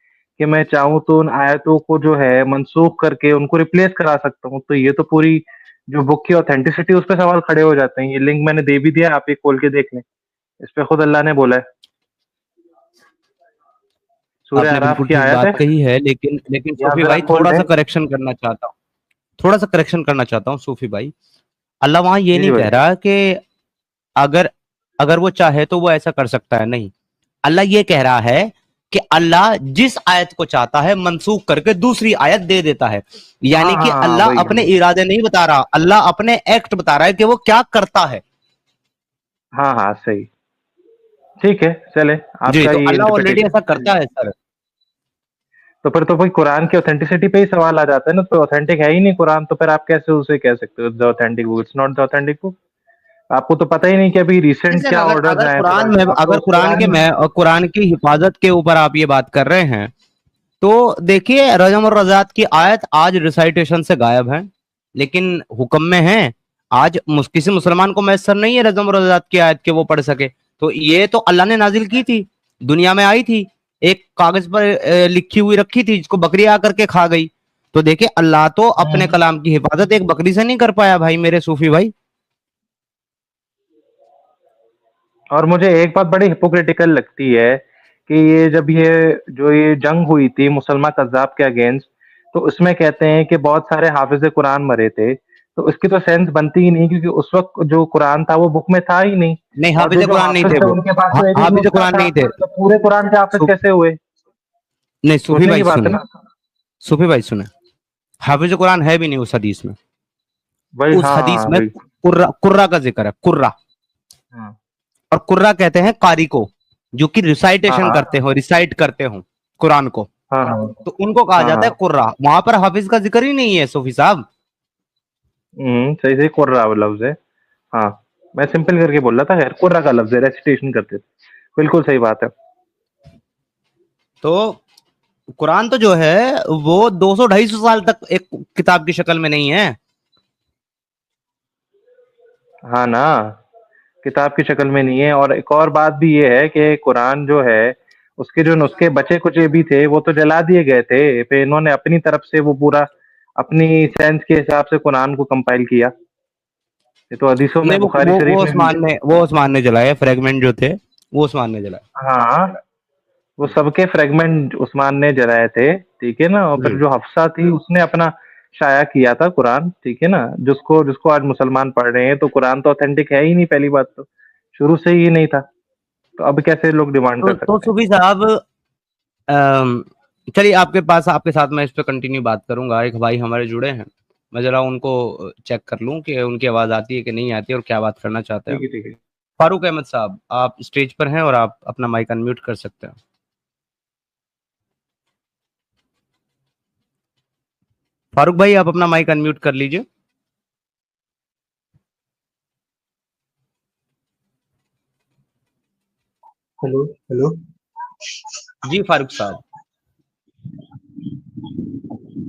कि मैं चाहूँ तो उन आयतों को जो है मनसूख करके उनको रिप्लेस करा सकता हूँ। तो ये तो पूरी जो बुक की ऑथेंटिसिटी, उस पर सवाल खड़े हो जाते हैं। ये लिंक मैंने दे भी दिया, आप एक खोल के देख लें, इस पे खुद अल्लाह ने बोला है, सूरह आपने आराफ बिल्कुल की ठीक आयत है। बात कही है, लेकिन ये आप सूफी जरा भाई खोल थोड़ा दें। सा करेक्शन करना चाहता हूँ, थोड़ा सा करेक्शन करना चाहता हूँ सूफी भाई। अल्लाह वहां ये जी जी नहीं भाई। कह रहा कि अगर अगर वो चाहे तो वो ऐसा कर सकता है, नहीं। अल्लाह ये कह रहा है कि अल्लाह जिस आयत को चाहता है मनसूख करके दूसरी आयत दे देता है। हाँ यानी कि हाँ हाँ, अल्लाह वही अपने वही। इरादे नहीं बता रहा, अल्लाह अपने एक्ट बता रहा है कि वो क्या करता है। हाँ हाँ सही। ठीक है, चले, जी आपका तो ये अल्लाह ऑलरेडी ऐसा इंटरप्रिटेशन। करता है सर। तो फिर तो भाई कुरान की ऑथेंटिसिटी पे ही सवाल आ जाता है ना। तो ऑथेंटिक है ही नहीं कुरान, तो फिर आप कैसे उसे कह सकते हो the authentic book? It's not the authentic book. आपको तो पता ही नहीं कि अभी रिसेंट सर क्या अगर ऑर्डर्स अगर आए हैं कुरान कुरान में, के। आप अगर तो कुरान के कुरान। में और कुरान की हिफाजत के ऊपर आप ये बात कर रहे हैं, तो देखिए रजम और रजात की आयत आज रिसाइटेशन से गायब है, लेकिन हुक्म में है। आज किसी मुसलमान को मैसर नहीं है रजम और रजात की आयत के वो पढ़ सके। तो ये तो अल्लाह ने नाजिल की थी, दुनिया में आई थी, एक कागज पर लिखी हुई रखी थी, जिसको बकरी आकर के खा गई। तो देखिए अल्लाह तो अपने कलाम की हिफाजत एक बकरी से नहीं कर पाया भाई, मेरे सूफी भाई। और मुझे एक बात बड़ी हिपोक्रिटिकल लगती है कि ये जब ये जंग हुई थी मुसलमान कज़्ज़ाब के अगेंस्ट, तो उसमें कहते हैं कि बहुत सारे हाफिज कुरान मरे थे। तो इसकी तो सेंस बनती ही नहीं, क्योंकि उस वक्त जो कुरान था वो बुक में था ही नहीं। नहीं, और हाफिज जो कुरान नहीं हाफिज थे थे वो। उनके पास तो एक एक हाफिज नुस्खा कुरान था, नहीं थे। तो पूरे कुरान के हाफिज कैसे हुए? नहीं, सूफी सोचने भाई की बात है सुने, ना। सूफी भाई सुने, हाफिज कुरान है भी नहीं उस हदीस में। भाई उस हाँ हदीस हाँ में भाई। कुर्रा का जिक्र है, कुर्रा। हाँ और कुर्रा कहते हैं कारी को, जो कि हाँ रिसाइटेशन हाँ करते हो, रिसाइट करते हो कुरान को, हाँ हाँ तो उनको कहा हाँ जाता है हाँ। कुर्रा। वहां पर हाफिज का जिक्र ही नहीं है सूफी साहब। सही सही, कुर्रा लफ्ज है। हाँ, मैं सिंपल करके बोल रहा था, खैर कुर्रा का लफ्ज है, रेसिटेशन करते थे। बिल्कुल सही बात है। तो कुरान तो जो है वो 200-250 साल तक एक किताब की शक्ल में नहीं है। हाँ ना, किताब की शक्ल में नहीं है। और एक और बात भी ये है कि कुरान जो है, उसके जो नुस्खे बचे कुचे भी थे वो तो जला दिए गए थे। फिर इन्होंने अपनी तरफ से वो पूरा अपनी सेंस के हिसाब से कुरान को कंपाइल किया। ये तो हदीसों में, नहीं, बुखारी शरीफ में भी है। वो उस्मान ने जलाए, फ्रेगमेंट जो थे वो उस्मान ने जलाए। हाँ, वो सबके फ्रेगमेंट उस्मान ने जलाए थे, ठीक है ना। और फिर जो हफ्सा थी उसने अपना शाया किया था कुरान, ठीक है ना। जिसको जिसको आज मुसलमान पढ़ रहे हैं, तो कुरान तो ऑथेंटिक है ही नहीं, पहली बात तो शुरू से ही नहीं था। तो अब कैसे लोग डिमांड कर तो सकते हैं? सूफी साहब, अम, चलिए आपके पास, आपके साथ मैं इस पे कंटिन्यू बात करूंगा। एक भाई हमारे जुड़े हैं, मैं जरा उनको चेक कर लूं कि उनकी आवाज आती है कि नहीं आती है और क्या बात करना चाहते हैं। ठीक है ठीक है। फारूक अहमद साहब, आप स्टेज पर हैं और आप अपना माइक अनम्यूट कर सकते हैं। फारूक भाई, आप अपना माइक अनम्यूट कर लीजिए। Hello hello. जी फारूक साहब।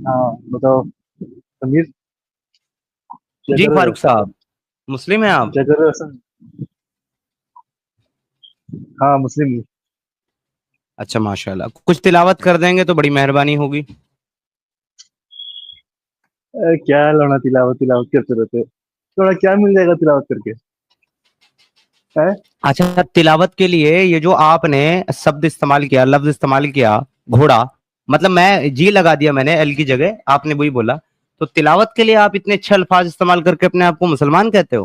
हाँ बताओ समीर, क्या जी कर रहे हो? फारूक साहब, मुस्लिम हैं आप? क्या कर रहे हो सर? हाँ मुस्लिम हूँ। अच्छा, माशाल्लाह। कुछ तिलावत कर देंगे तो बड़ी मेहरबानी होगी। क्या लौना तिलावत तिलावत करते रहते हो? थोड़ा क्या मिल जाएगा तिलावत करके? है? अच्छा, तिलावत के लिए ये जो आपने शब्द इस्तेमाल किया, लफ्ज इस्तेमाल किया, घोड़ा, मतलब मैं जी लगा दिया मैंने एल की जगह, आपने वही बोला। तो तिलावत के लिए आप इतने अच्छे अल्फाज इस्तेमाल करके अपने आप को मुसलमान कहते हो?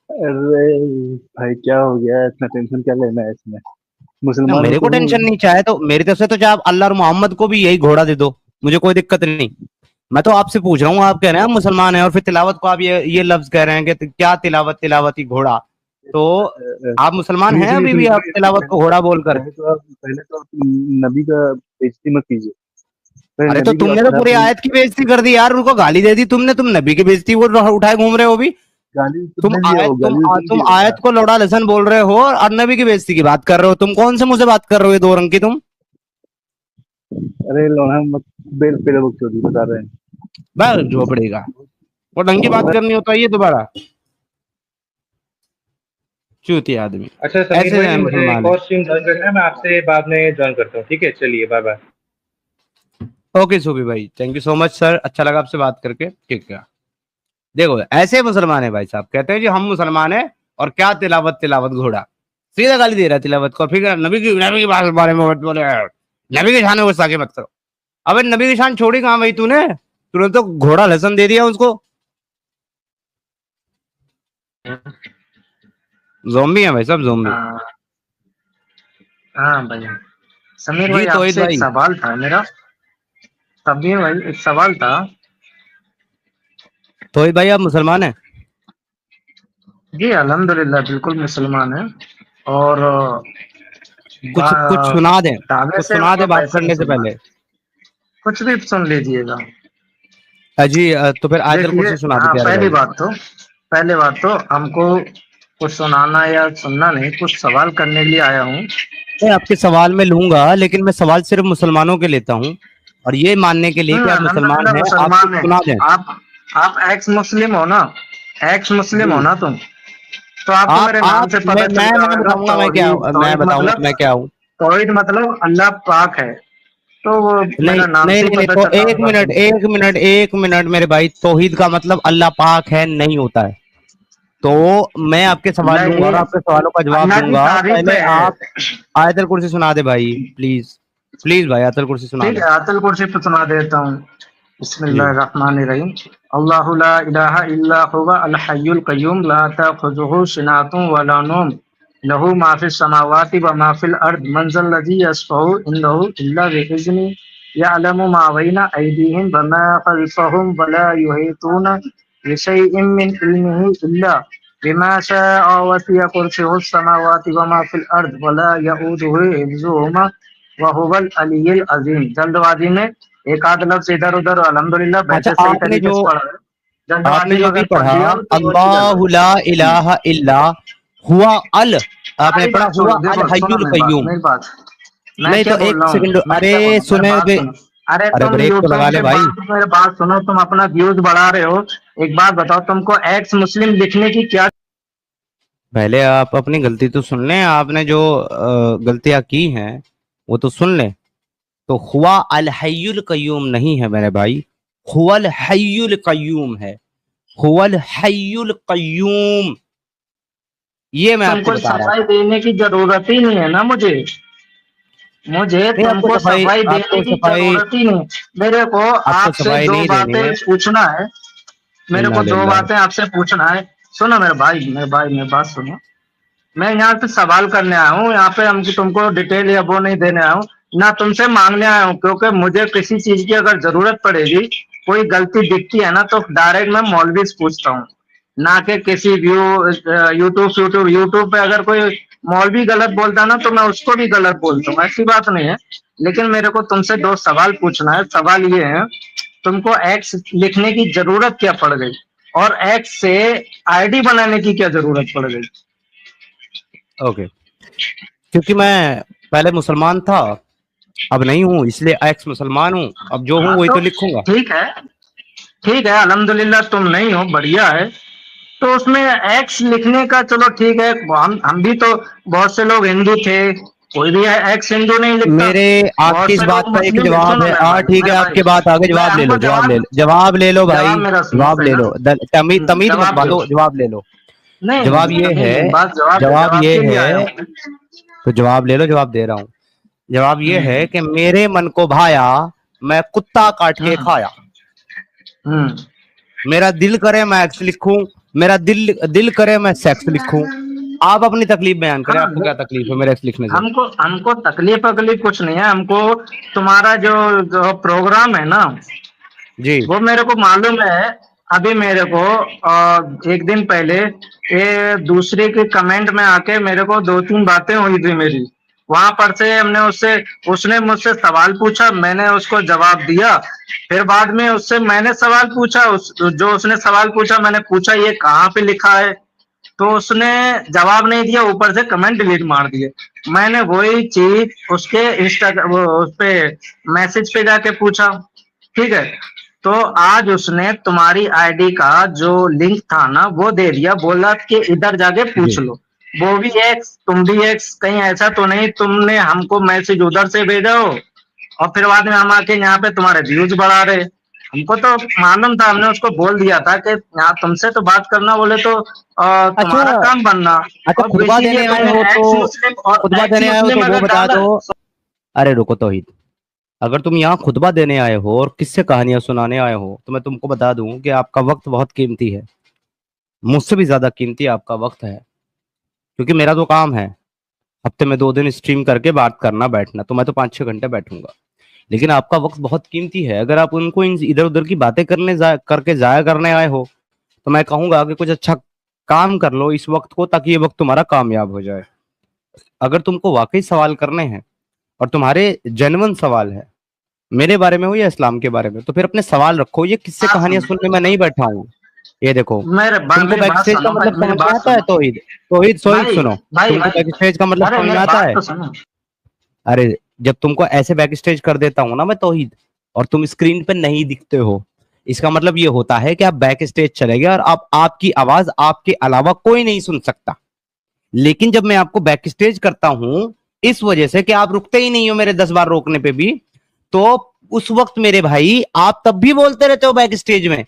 अरे भाई क्या हो गया, इतना टेंशन क्या लेना है इसमें? ना, मुसलमान मेरे को तो हूँ। टेंशन नहीं, चाहे तो मेरी तरफ से तो चाहे आप अल्लाह और मोहम्मद को भी यही घोड़ा दे दो, मुझे कोई दिक्कत नहीं। मैं तो आपसे पूछ रहा हूँ, आप कह रहे हैं आप मुसलमान हैं और फिर तिलावत को आप ये लफ्ज कह रहे हैं कि क्या तिलावत, तिलावत ही घोड़ा। तो आप मुसलमान हैं सुनिए अभी भी, सुनिए आप सुनिए सुनिए, तिलावत को घोड़ा बोलकर? पहले तो आप नबी का बेइज्जती मत कीजिए। पहले अरे तो नबी की तुमने तो अपना पूरी आयत की बेइज्जती कर दी यार, उनको गाली दे दी तुमने, तुम नबी की बेइज्जती वो उठाए घूम रहे हो अभी। गाली तुम तुमने दिया आयत हो, तुम गाली तो तुम तुम दिए हो ना। आयत को लोड़ा लसन बोल रहे हो और नबी की बेइज्जती की बात कर रहे हो। तुम कौन से मुंह से बात कर रहे हो ये दो रंग की तुम? अरे लौना मत, बेल पेड़ बकचोदी बता रहे हैं। बस झोपड़ेगा, वो ढंग की बात करनी होता है ये दोबारा, चूती आदमी। अच्छा समीर ऐसे भाई, हैं मुझे एक मुसलमान है। और स्ट्रीम ज्वाइन करना है, मैं आपसे बाद में ज्वाइन करता हूँ, ठीक है? चलिए, बाय बाय। ओके सूफी भाई, thank you so much sir, अच्छा लगा आपसे बात करके। ठीक है, देखो ऐसे मुसलमान है भाई साहब, कहते हैं जी हम मुसलमान है और क्या तिलावत, तिलावत घोड़ा, सीधा गाली दे रहा है तिलावत को। फिर नबी की बारे में मत बोले, नबी के शान में गुस्सा के मत करो। अबे नबी की शान छोड़ी कहाँ भाई तूने? तूने तो घोड़ा लहसन दे दिया उसको। ज़ोंबी है भाई साहब, ज़ोंबी। हाँ हाँ भाई। समीर जी भाई तौहीद आपसे एक भाई। सवाल था मेरा। समीर भाई एक सवाल था। तौहीद भाई, आप मुसलमान हैं? जी अल्हम्दुलिल्लाह बिल्कुल मुसलमान है। और कुछ सुना दें, दावे कुछ से सुना दे मतलब बात ऐसे करने से मुसलमान, पहले। कुछ भी सुन लीजिएगा। जी तो फिर आयतल देखिए, कुर्सी सुना दे हाँ प्यारे भाई। पहले बात तो हमको कुछ सुनाना या सुनना नहीं, कुछ सवाल करने के लिए आया हूँ। मैं आपके सवाल में लूंगा, लेकिन मैं सवाल सिर्फ मुसलमानों के लेता हूँ और ये मानने के लिए कि आप मुसलमान अल्हम्दुलिल्लाह हैं, आप कुछ मुसलमान है। सुना दें। आप एक्स मुस्लिम हो ना, एक्स मुस्लिम हो जी, ना तुम? तो आपको मेरे नाम आप से पता चल गया मैं होगा, बताऊंगा मैं क्या तौहीद। हूँ, मैं बताऊंगा मैं क्या हूँ। तौहीद मतलब अल्लाह पाक है, तो वो नहीं मेरा नाम नहीं से नहीं ही नहीं, पता तो चला एक होगा मिनट, तुमको। एक मिनट, एक मिनट मेरे भाई, तौहीद का मतलब अल्लाह पाक है नहीं होता है। तो मैं आपके सवाल लूंगा और नहीं, आपके सवालों का जवाब अल्लाह की दूंगा। तारीफ पहले है। आप आयतल कुर्सी सुना दे भाई, प्लीज। प्लीज भाई, आयतल कुर्सी सुना ठीक दे। है, आयतुल कुर्सी पे सुना देता हूँ। बिस्मिल्लाहिर्रहमानिर्रहीम। अल्लाहु ला इलाहा इल्ला हुवा अल हय्युल क़य्यूम ला तअख़ुज़ुहु सिनातुन व ला नौम लहू मा फ़िस समावाति व मा फ़िल अर्द मन ज़ल्लज़ी यशफ़उ इंदहु इल्ला बिइज़्नि यअलमु मा बैना अयदीहिम व मा ख़ल्फ़हुम व ला युहीतूना बिशैइन मिन इल्मिही इल्ला बिमा शाअ वसिअ कुर्सियुहुस समावाति व मा फ़िल अर्द व ला यऊदुहु हिफ्ज़ुहुमा व हुवल अलिय्युल अज़ीम। जल्दबाजी में एक आध लफ्ज इधर उधर अल्हम्दुलिल्लाह अच्छा, वैसे सही तरीके से पढ़ रहे हैं। आपने जल्दबाजी जो में अभी अगर पढ़ पढ़ा दिया हो तो वो चीज अल्लाहु ला इलाहा इल्ला हुआ अल, आपने सारी पढ़ा बात हुआ छोड़ो, अल देखो सुनो हय्युल मेरी बात कय्यूम। मेरी बात मैं नहीं क्या तो बोल एक रहा हूँ, सेकंड, मैं अरे क्या बोल रहा हूँ, मेरी सुने बात बे, सुनो। अरे अरे तुम ब्रेक तो यूट्यूब लगा ले के भाई। बाद मेरी बात सुनो, तुम अपना व्यूज बढ़ा रहे हो। एक बात बताओ, तुमको एक्स मुस्लिम लिखने की क्या? पहले आप अपनी गलती तो सुन लें, आपने जो गलतियां की हैं वो तो सुन लें। तो हुआ अल हय्युल कय्यूम नहीं है मेरे भाई, हुवल हय्युल कय्यूम है, हुवल हय्युल कय्यूम, ये मैं आपको तुमको बता रहा सफाई था। देने की जरूरत ही नहीं है ना मुझे नहीं, आपको तुमको सफाई, सफाई देने आपको की सफाई, जरूरत ही नहीं। मेरे को आपको आपसे सफाई दो नहीं देनी बातें है। पूछना है। मेरे इन्ना को दो लिल्लाह। बातें आपसे पूछना है। सुनो मेरे बात सुनो। मैं यहाँ पे सवाल करने आया हूँ, यहाँ पे हम तुमको डिटेल या वो नहीं देने आया हूँ, ना तुमसे मांगने आया हूँ। क्योंकि मुझे किसी चीज की अगर जरूरत पड़ेगी, कोई गलती दिखती है ना, तो डायरेक्ट मैं मौलवी से पूछता हूँ, ना कि किसी यूट्यूब पे अगर कोई मौलवी गलत बोलता है ना, तो मैं उसको भी गलत बोलता हूँ, ऐसी बात नहीं है। लेकिन मेरे को तुमसे दो सवाल पूछना है। सवाल ये है, तुमको एक्स लिखने की जरूरत क्या पड़ गई, और एक्स से आईडी बनाने की क्या जरूरत पड़ गई? ओके, क्योंकि मैं पहले मुसलमान था, अब नहीं हूँ, इसलिए एक्स मुसलमान हूँ। अब जो हूँ हाँ वही तो तो लिखूंगा। ठीक है, ठीक है, अल्हम्दुलिल्लाह तुम नहीं हो, बढ़िया है। तो उसमें एक्स लिखने का चलो ठीक है, हम भी तो बहुत से लोग हिंदू थे, कोई भी एक्स हिंदू नहीं लिखता। मेरे आपकी बहुत इस से बात लोग का एक मुस्लिम लिख, जवाब सुनो है। मेरे भाई ठीक है, मेरे भाई आपके बात आगे मैं जवाब ले लो, हमको जवाब ले जवाब लो, जवाब ले लो भाई, जवाब मेरा सुनो जवाब ले पहला। लो। तमीज मत जवाब दो। बांधो, जवाब ले लो। नहीं जवाब ये नहीं है, नहीं, बात जवाब दे, जवाब जवाब ये के लिए आया है, हूँ। तो जवाब ले लो, जवाब दे रहा हूँ। जवाब ये है हम्म कि मेरे मन को भाया, मैं कुत्ता काट के हम्म खाया। हम्म। मेरा दिल करे मैं एक्स लिखूं, मेरा दिल दिल करे मैं सेक्स लिखूं। आप अपनी तकलीफ बयान करें, हाँ, आपको क्या तकलीफ है मेरे एक्स लिखने से? हमको हमको तकलीफ वकलीफ कुछ नहीं है। हमको तुम्हारा जो प्रोग्राम है ना, जी वो मेरे को मालूम है। अभी मेरे को एक दिन पहले ये दूसरे के कमेंट में आके मेरे को दो तीन बातें हुई थी मेरी, वहां पर से हमने उससे उसने मुझसे सवाल पूछा, मैंने उसको जवाब दिया। फिर बाद में उससे मैंने सवाल पूछा, जो उसने सवाल पूछा, मैंने पूछा ये कहाँ पे लिखा है, तो उसने जवाब नहीं दिया, ऊपर से कमेंट डिलीट मार दिए। मैंने वही चीज उसके उस पे मैसेज पे जाके पूछा, ठीक है। तो आज उसने तुम्हारी आईडी का जो लिंक था ना, वो दे दिया, बोला कि इधर जाके जी। पूछ लो। वो भी एक्स, तुम भी एक्स, कहीं ऐसा तो नहीं तुमने हमको मैसेज उधर से भेजा हो और फिर बाद में हम आके यहाँ पे तुम्हारे व्यूज बढ़ा रहे? हमको तो मालूम था, हमने उसको बोल दिया था कि यहाँ तुमसे तो बात करना बोले तो अच्छा, तुम्हारा काम बनना। अच्छा, और खुतबा इसीलिए देने आए तुमने हो तो, एक्स मुस्लिम, और खुतबा एक्स देने आए हो तो मुस्लिम वो अगर बता डाला। दो। अरे रुको तौहीद, अगर तुम यहाँ खुतबा देने आए हो और किससे कहानियां सुनाने आए हो, तो मैं तुमको बता दूं कि आपका वक्त बहुत कीमती है, मुझसे भी ज्यादा कीमती आपका वक्त है। क्योंकि मेरा तो काम है हफ्ते में 2 दिन स्ट्रीम करके बात करना, बैठना, तो मैं तो 5-6 घंटे बैठूंगा। लेकिन आपका वक्त बहुत कीमती है, अगर आप उनको इधर उधर की बातें करके जाया करने आए हो, तो मैं कहूंगा कि कुछ अच्छा काम कर लो इस वक्त को, ताकि ये वक्त तुम्हारा कामयाब हो जाए। अगर तुमको वाकई सवाल करने हैं और तुम्हारे जेन्युइन सवाल है, मेरे बारे में हो या इस्लाम के बारे में, तो फिर अपने सवाल रखो। ये किससे बात कहानियां सुनो, सुनने में नहीं बैठा हूँ। ये देखो, तुमको मेरी बैक बात स्टेज का सुनो भाई, मतलब मेरी समझ में बात आता है सुनो तौहीद? तौहीद सोहिद भाई सुनो, भाई तुमको भाई। बैक स्टेज का मतलब अरे समझ में मेरी आता बात है? तो सुनो। अरे, जब तुमको ऐसे बैक स्टेज कर देता हूं ना मैं तौहीद, और तुम स्क्रीन पे नहीं दिखते हो, इसका मतलब ये होता है कि आप बैक स्टेज चले गए और आप, आपकी आवाज आपके अलावा कोई नहीं सुन सकता। लेकिन जब मैं आपको बैक स्टेज करता हूं, इस वजह से कि आप रुकते ही नहीं हो मेरे 10 बार रोकने पे भी, तो उस वक्त मेरे भाई आप तब भी बोलते रहते हो बैक स्टेज में।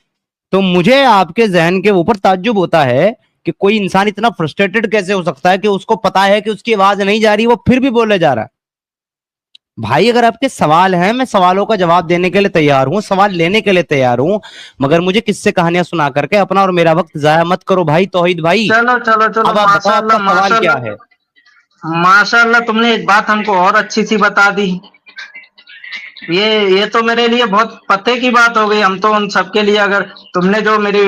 तो मुझे आपके जहन के ऊपर ताज्जुब होता है कि कोई इंसान इतना फ्रस्ट्रेटेड कैसे हो सकता है कि उसको पता है कि उसकी आवाज नहीं जा रही, वो फिर भी बोले जा रहा है। भाई अगर आपके सवाल हैं, मैं सवालों का जवाब देने के लिए तैयार हूँ, सवाल लेने के लिए तैयार हूँ, मगर मुझे किससे कहानियां सुना करके अपना और मेरा वक्त जाया मत करो भाई तौहीद भाई। चलो चलो चलो, अब आप बताओ आपका माशाल्लाह सवाल क्या है। माशाल्लाह, तुमने एक बात हमको और अच्छी सी बता दी। ये तो मेरे लिए बहुत पते की बात हो गई। हम तो उन सबके लिए, अगर तुमने जो मेरी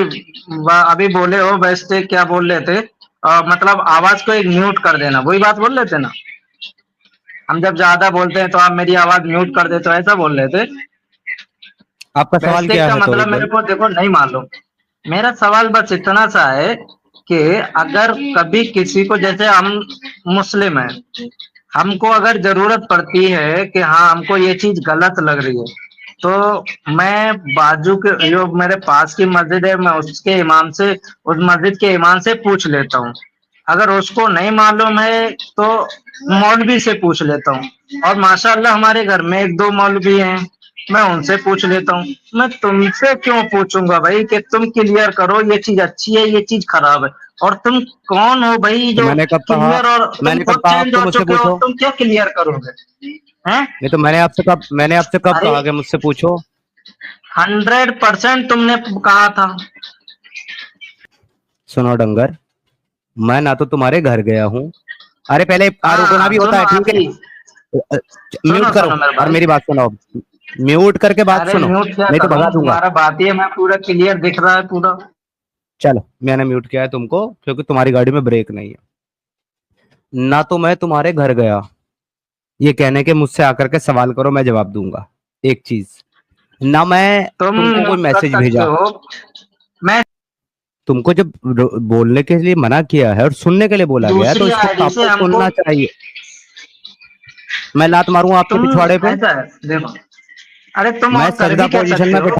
अभी बोले हो, वैसे क्या बोल रहे थे, मतलब आवाज को एक म्यूट कर देना, वही बात बोल रहे थे ना। हम जब ज्यादा बोलते हैं तो आप मेरी आवाज म्यूट कर देते हो, ऐसा बोल रहे थे। आपका सवाल वैसे क्या का है मतलब तौहीद मेरे भाई? को देखो नहीं मालूम। मेरा सवाल बस इतना सा है कि अगर कभी किसी को, जैसे हम मुस्लिम हैं, हमको अगर जरूरत पड़ती है कि हाँ हमको ये चीज गलत लग रही है, तो मैं बाजू के जो मेरे पास की मस्जिद है, मैं उसके इमाम से, उस मस्जिद के इमाम से पूछ लेता हूँ। अगर उसको नहीं मालूम है तो मौलवी से पूछ लेता हूँ। और माशाल्लाह हमारे घर में एक दो मौलवी हैं, मैं उनसे पूछ लेता हूँ। मैं तुमसे क्यों पूछूंगा भाई कि तुम क्लियर करो ये चीज अच्छी है, ये चीज खराब है। और तुम कौन हो भाई तो जो क्लियर, और तुम खुद आप चेंज तो हो मुझसे चुके हो, पूछो। तुम क्या क्लियर करोगे? हैं? नहीं तो मैंने आपसे कब अरे कहा कि मुझसे पूछो? 100% तुमने कहा था। सुनो डंगर, मैं ना तो तुम्हारे घर गया हूँ। अरे पहले रुकना हाँ भी होता सुनो है, ठीक है। अभी, म्यूट सुनो करो सुनो मेरे और भाई। मेरी बात सुनो। म्यूट करके बात अरे सुनो, म्यूट क्या नहीं तो करूं, भगा दूंगा। तुम्हारा बात ही है, मैं पूरा क्लियर दिख रहा है पूरा। चलो, मैंने म्यूट किया है तुमको क्योंकि तुम्हारी गाड़ी में ब्रेक नहीं है। ना तो मैं तुम्हारे घर गया ये कहने के मुझसे आकर के सवाल करो मैं जवाब दूंगा, एक चीज। ना मैं तुम तुमको कोई कर मैसेज सकते भेजा। हो। मैं तुमको जब बोलने के लिए मना किया है और सुनने के लिए बोला गया है तो दूसरी इस वक्त आईडी से आपको हमको, सुनना चाहिए। मैं लात मारूंगा आपके तुम पिछवाड़े पे, ऐसा है देखो, अरे तुम मैं और कर सजदा भी क्या पोजीशन सकते में हो।